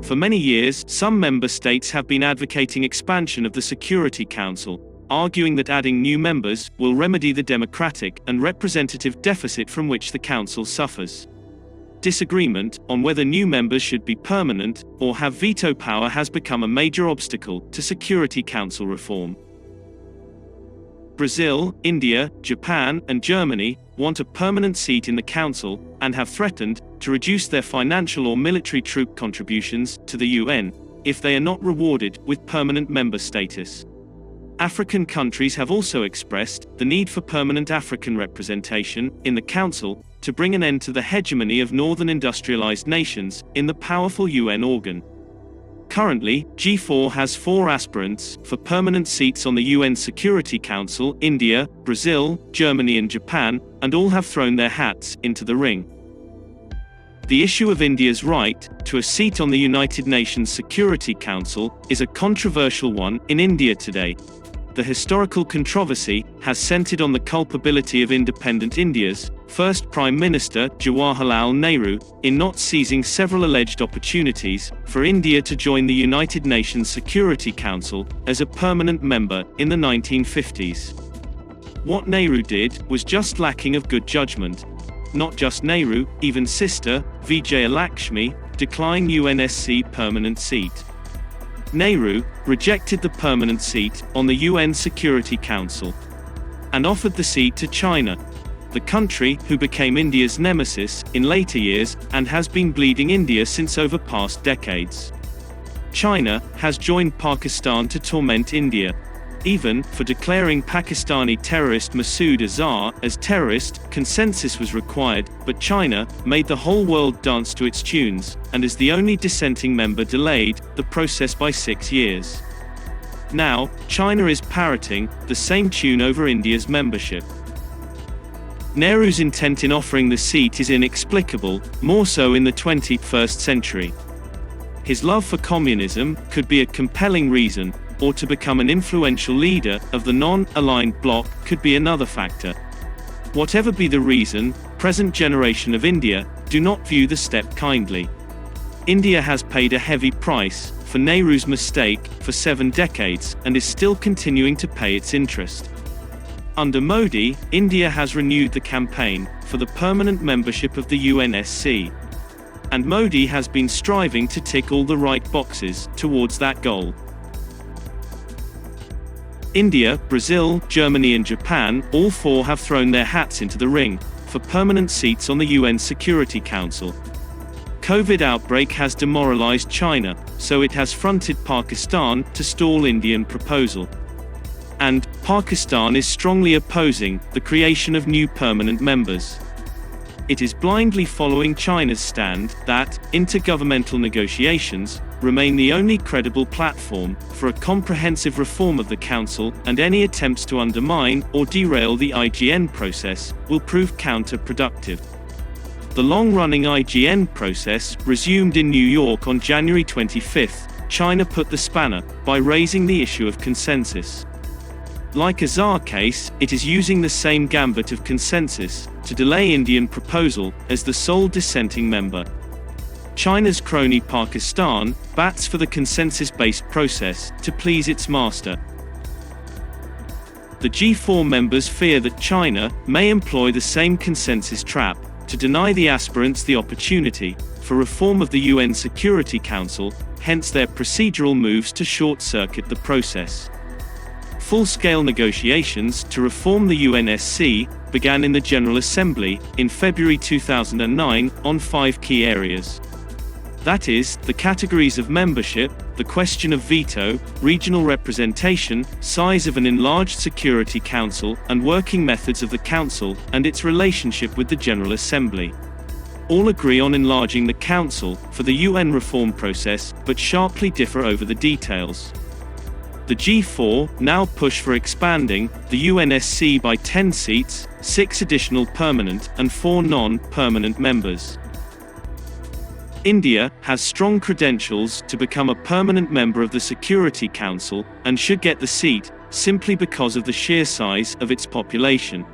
For many years, some member states have been advocating expansion of the Security Council, arguing that adding new members will remedy the democratic and representative deficit from which the Council suffers. Disagreement on whether new members should be permanent or have veto power has become a major obstacle to Security Council reform. Brazil, India, Japan, and Germany want a permanent seat in the Council and have threatened to reduce their financial or military troop contributions to the UN if they are not rewarded with permanent member status. African countries have also expressed the need for permanent African representation in the Council to bring an end to the hegemony of northern industrialized nations in the powerful UN organ. Currently, G4 has 4 aspirants for permanent seats on the UN Security Council: India, Brazil, Germany and Japan, and all have thrown their hats into the ring. The issue of India's right to a seat on the United Nations Security Council is a controversial one in India today. The historical controversy has centered on the culpability of independent India's first Prime Minister, Jawaharlal Nehru, in not seizing several alleged opportunities for India to join the United Nations Security Council as a permanent member in the 1950s. What Nehru did was just lacking of good judgment. Not just Nehru, even sister, Vijayalakshmi, declined UNSc permanent seat. Nehru rejected the permanent seat on the UN Security Council and offered the seat to China, the country who became India's nemesis in later years and has been bleeding India since over past decades. China has joined Pakistan to torment India, even for declaring Pakistani terrorist Masood Azhar as terrorist. Consensus was required, but China made the whole world dance to its tunes, and as the only dissenting member delayed the process by 6 years. Now, China is parroting the same tune over India's membership. Nehru's intent in offering the seat is inexplicable, more so in the 21st century. His love for communism could be a compelling reason, or to become an influential leader of the non-aligned bloc could be another factor. Whatever be the reason, present generation of India do not view the step kindly. India has paid a heavy price for Nehru's mistake for 7 decades and is still continuing to pay its interest. Under Modi, India has renewed the campaign for the permanent membership of the UNSc. And Modi has been striving to tick all the right boxes towards that goal. India, Brazil, Germany and Japan, all 4 have thrown their hats into the ring for permanent seats on the UN Security Council. COVID outbreak has demoralized China, so it has fronted Pakistan to stall Indian proposal. And Pakistan is strongly opposing the creation of new permanent members. It is blindly following China's stand that intergovernmental negotiations remain the only credible platform for a comprehensive reform of the Council, and any attempts to undermine or derail the IGN process will prove counterproductive. The long-running IGN process resumed in New York on January 25. China put the spanner by raising the issue of consensus. Like Azhar case, it is using the same gambit of consensus to delay Indian proposal as the sole dissenting member. China's crony Pakistan bats for the consensus-based process to please its master. The G4 members fear that China may employ the same consensus trap to deny the aspirants the opportunity for reform of the UN Security Council, hence their procedural moves to short-circuit the process. Full-scale negotiations to reform the UNSc began in the General Assembly in February 2009 on 5 key areas. That is, the categories of membership, the question of veto, regional representation, size of an enlarged Security Council, and working methods of the Council and its relationship with the General Assembly. All agree on enlarging the Council for the UN reform process, but sharply differ over the details. The G4 now push for expanding the UNSc by 10 seats, 6 additional permanent and 4 non-permanent members. India has strong credentials to become a permanent member of the Security Council and should get the seat simply because of the sheer size of its population.